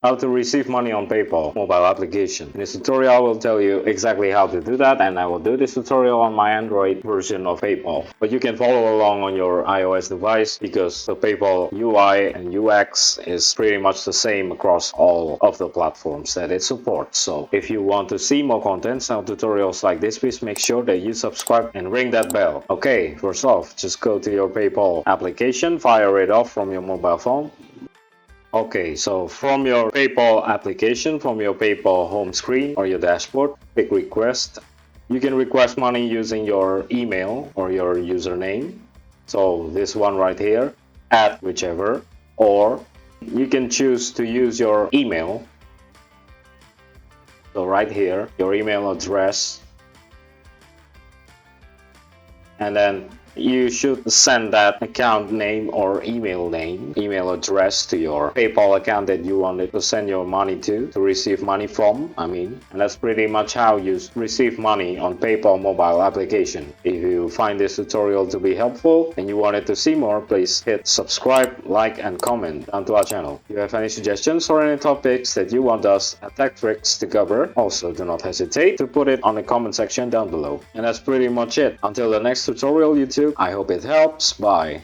How to receive money on PayPal mobile application. In this tutorial I will tell you exactly how to do that, and I will do this tutorial on my Android version of PayPal. But you can follow along on your iOS device because the PayPal UI and UX is pretty much the same across all of the platforms that it supports. So if you want to see more contents and tutorials like this, please make sure that you subscribe and ring that bell. Okay, first off, just go to your PayPal application, fire it off from your mobile phone. Okay, so from your PayPal application, from your PayPal home screen or your dashboard, click request. You can request money using your email or your username. So this one right here, at whichever, or you can choose to use your email. So right here, your email address. And then you should send that account name or email address to your PayPal account that you wanted to send your money to receive money from, and that's pretty much how you receive money on PayPal mobile application. If you find this tutorial to be helpful and you wanted to see more, please hit subscribe, like and comment onto our channel. If you have any suggestions or any topics that you want us at TechTricks to cover, also do not hesitate to put it on the comment section down below. And that's pretty much it. Until the next tutorial, YouTube, I hope it helps. Bye.